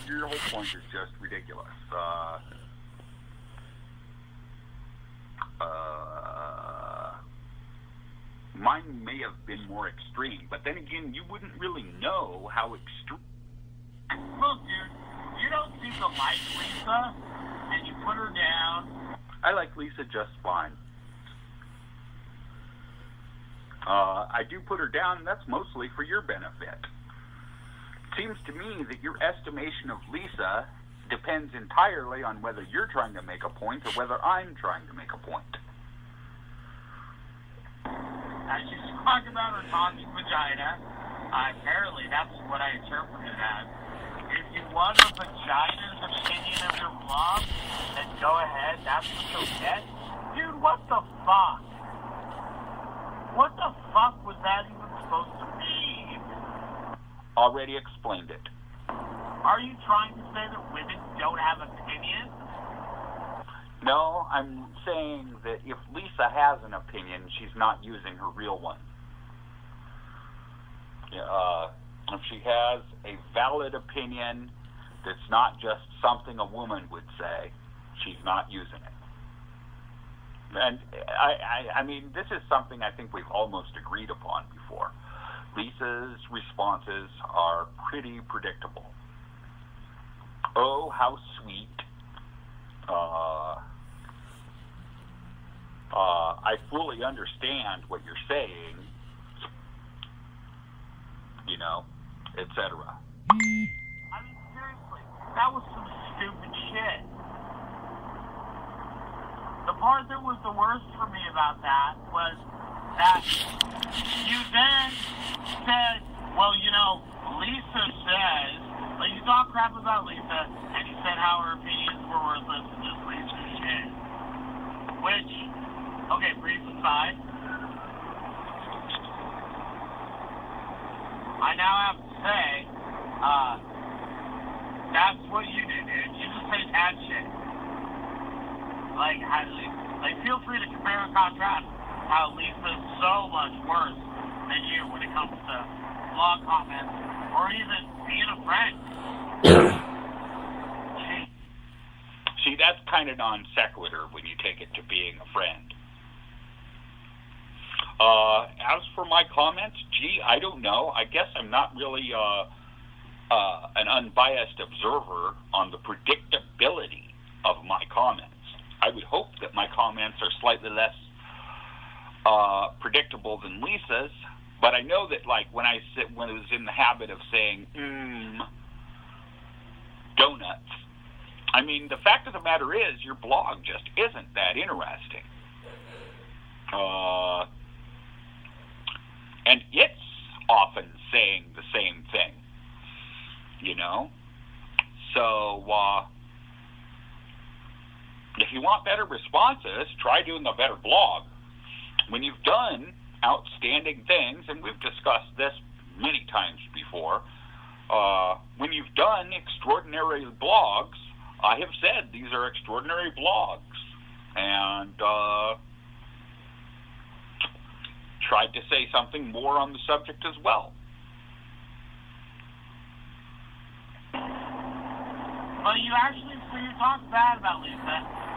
your whole point is just ridiculous. Mine may have been more extreme, but then again, you wouldn't really know how extreme. Look, dude, you don't seem to like Lisa, and you put her down. I like Lisa just fine. I do put her down, and that's mostly for your benefit. It seems to me that your estimation of Lisa depends entirely on whether you're trying to make a point or whether I'm trying to make a point. As you talk about her talking vagina, apparently that's what I interpreted as. If you want a vagina's opinion of your blog, then go ahead, that's what you'll get. Dude, what the fuck? What the fuck was that even supposed to mean? Already explained it. Are you trying to say that women don't have opinions? No, I'm saying that if Lisa has an opinion, she's not using her real one. If she has a valid opinion that's not just something a woman would say, she's not using it. And I mean, this is something I think we've almost agreed upon before. Lisa's responses are pretty predictable. Oh, how sweet. I fully understand what you're saying, etc. I mean, seriously, that was some stupid shit. The part that was the worst for me about that was that you then said, well, Lisa says, like, you talk crap about Lisa, and you said how her opinions were worthless and just Lisa shit. Which, okay, brief aside, I now have to say, that's what you do, dude. You just say bad shit. Like, feel free to compare and contrast how Lisa's so much worse than you when it comes to blog comments or even being a friend. See, that's kind of non sequitur when you take it to being a friend. As for my comments, I don't know. I guess I'm not really an unbiased observer on the predictability of my comments. I would hope that my comments are slightly less predictable than Lisa's, but I know that, like, when I was in the habit of saying donuts, I mean, the fact of the matter is your blog just isn't that interesting. And it's often saying the same thing, So, if you want better responses, try doing a better blog. When you've done outstanding things, and we've discussed this many times before, when you've done extraordinary blogs, I have said these are extraordinary blogs, and tried to say something more on the subject as well. Well, you talked bad about Lisa,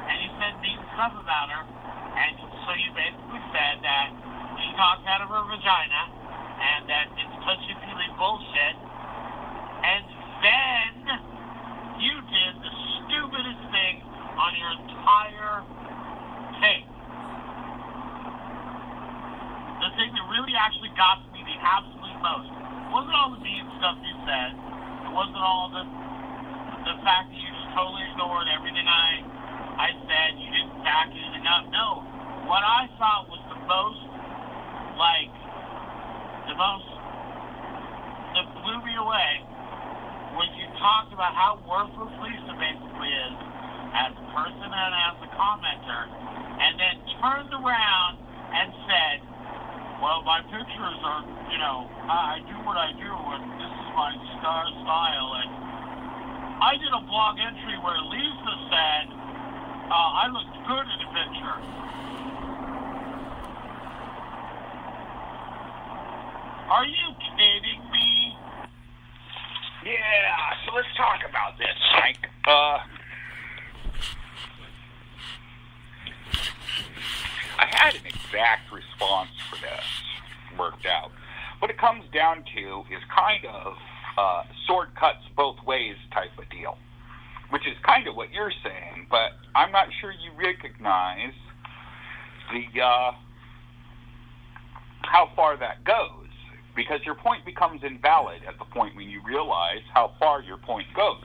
and you said mean stuff about her, and so you basically said that she talks out of her vagina, and that it's touchy-feely bullshit, and then you did the stupidest thing on your entire tape. The thing that really actually got me the absolute most wasn't all the mean stuff you said. It wasn't all the fact that you just totally ignored everything I said. You didn't back anything up. No. What I thought was that blew me away was you talked about how worthless Lisa basically is as a person and as a commenter, and then turned around and said, well, my pictures are, I do what I do, and this is my style, and I did a blog entry where Lisa said, I looked good in a picture. Are you kidding me? Yeah, so let's talk about this, Mike. I had an exact response for this worked out. What it comes down to is kind of sword cuts both ways type of deal, which is kind of what you're saying, but I'm not sure you recognize the how far that goes, because your point becomes invalid at the point when you realize how far your point goes.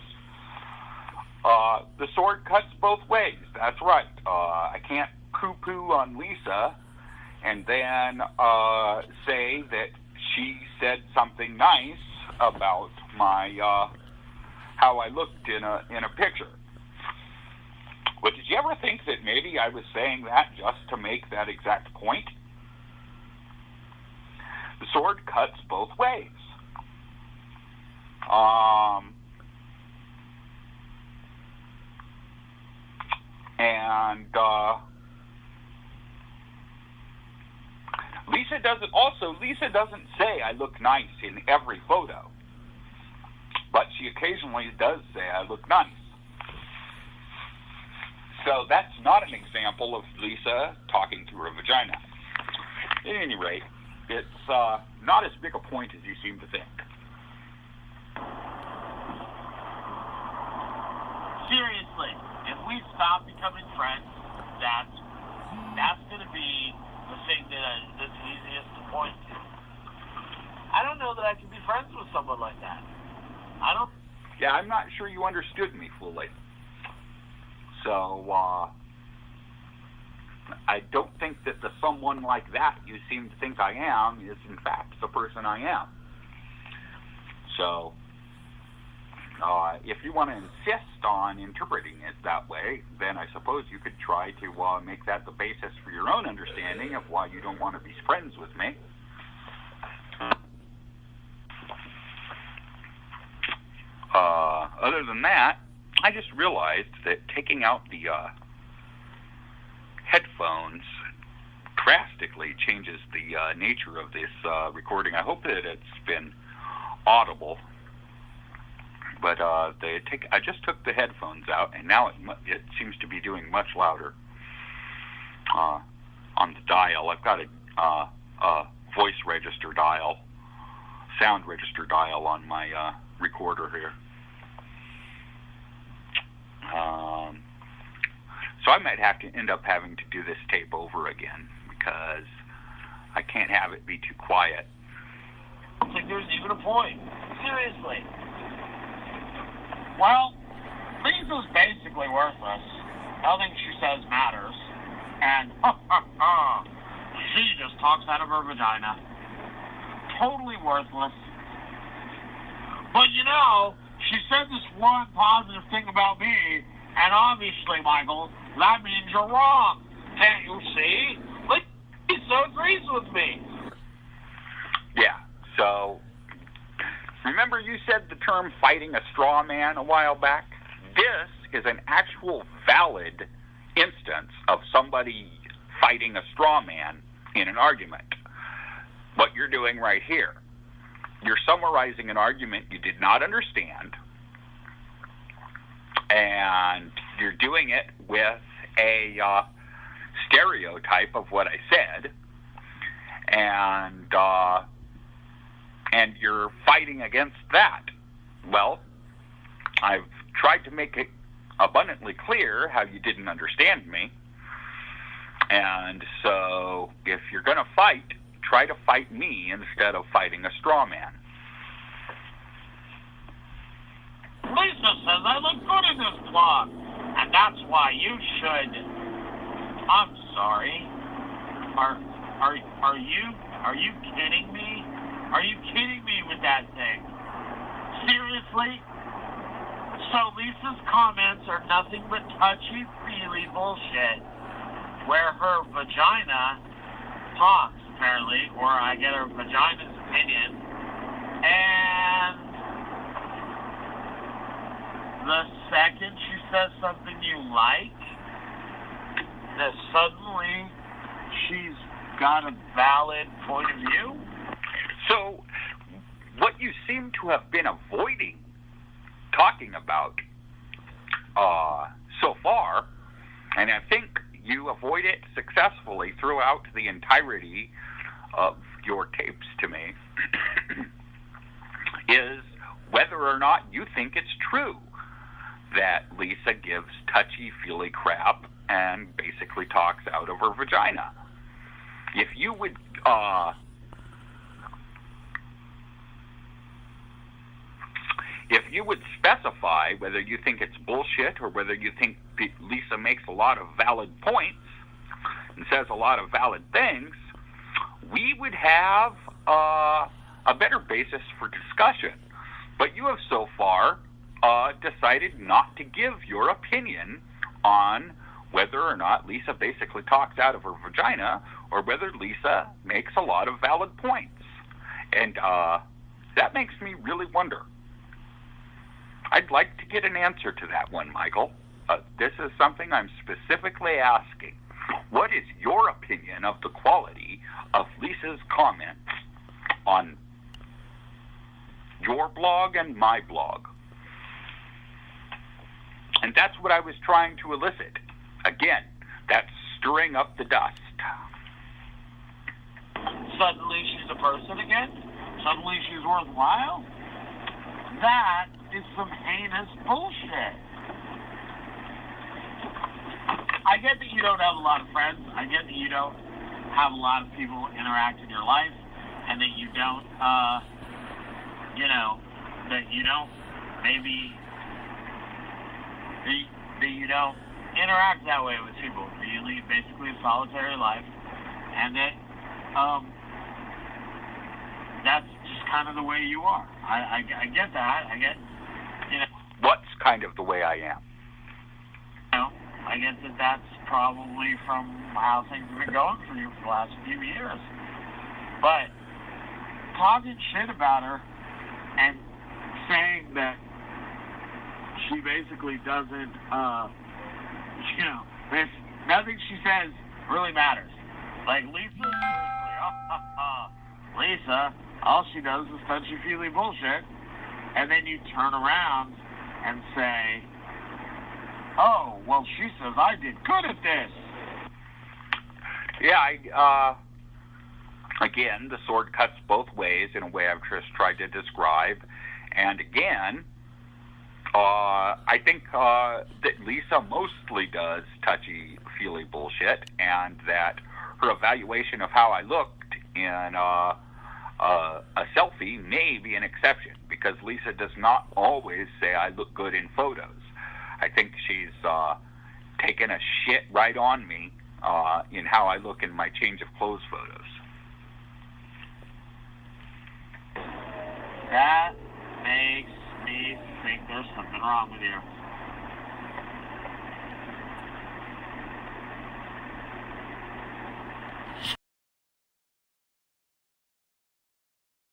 The sword cuts both ways. That's right. I can't poo-poo on Lisa and then say that she said something nice about my how I looked in a picture. But did you ever think that maybe I was saying that just to make that exact point? The sword cuts both ways. Lisa doesn't say I look nice in every photo, but she occasionally does say I look nice. So that's not an example of Lisa talking through her vagina. At any rate, it's not as big a point as you seem to think. Seriously, if we stop becoming friends, that's going to be the thing that's easiest to point to. I don't know that I can be friends with someone like that. Yeah, I'm not sure you understood me fully. So, I don't think that the someone like that you seem to think I am is, in fact, the person I am. So, if you want to insist on interpreting it that way, then I suppose you could try to make that the basis for your own understanding of why you don't want to be friends with me. Other than that, I just realized that taking out the headphones drastically changes the nature of this recording. I hope that it's been audible. But I just took the headphones out, and now it seems to be doing much louder on the dial. I've got a voice register dial, sound register dial on my recorder here. So I might have to end up having to do this tape over again because I can't have it be too quiet. I don't think there's even a point. Seriously. Well, Lisa's basically worthless. Nothing she says matters. And she just talks out of her vagina. Totally worthless. But you know, she said this one positive thing about me, and obviously, Michael, that means you're wrong. Can't you see? Lisa agrees with me. Yeah, so remember you said the term fighting a straw man a while back? This is an actual valid instance of somebody fighting a straw man in an argument. What you're doing right here. You're summarizing an argument you did not understand, and you're doing it with a stereotype of what I said, and you're fighting against that. Well, I've tried to make it abundantly clear how you didn't understand me, and so if you're going to fight, try to fight me instead of fighting a straw man. Lisa says I look good in this blog, and that's why you should. I'm sorry. Are you kidding me? Are you kidding me with that thing? Seriously? So Lisa's comments are nothing but touchy-feely bullshit, where her vagina talks, apparently, or I get her vagina's opinion, and the second she says something you like, that suddenly she's got a valid point of view? So, what you seem to have been avoiding talking about so far, and I think you avoid it successfully throughout the entirety of your tapes to me, is whether or not you think it's true that Lisa gives touchy-feely crap and basically talks out of her vagina. If you would specify whether you think it's bullshit or whether you think Lisa makes a lot of valid points and says a lot of valid things, we would have a better basis for discussion. But you have so far decided not to give your opinion on whether or not Lisa basically talks out of her vagina or whether Lisa makes a lot of valid points. And that makes me really wonder. I'd like to get an answer to that one, Michael. This is something I'm specifically asking. What is your opinion of the quality of Lisa's comments on your blog and my blog? And that's what I was trying to elicit. Again, that's stirring up the dust. Suddenly she's a person again? Suddenly she's worthwhile? That is some heinous bullshit. I get that you don't have a lot of friends. I get that you don't have a lot of people interact in your life, and that you don't, that you don't maybe, that you don't interact that way with people. That you lead basically a solitary life, and that, that's just kind of the way you are. I get that. I get, What's kind of the way I am? I get that that's probably from how things have been going for you for the last few years. But talking shit about her and saying that she basically doesn't, nothing she says really matters. Like Lisa, Lisa, all she does is touchy-feely bullshit, and then you turn around and say, oh, well, she says I did good at this. Yeah, again, the sword cuts both ways in a way I've just tried to describe. And again, I think that Lisa mostly does touchy-feely bullshit, and that her evaluation of how I looked in a selfie may be an exception, because Lisa does not always say I look good in photos. I think she's taken a shit right on me in how I look in my change of clothes photos. That makes me think there's something wrong with you.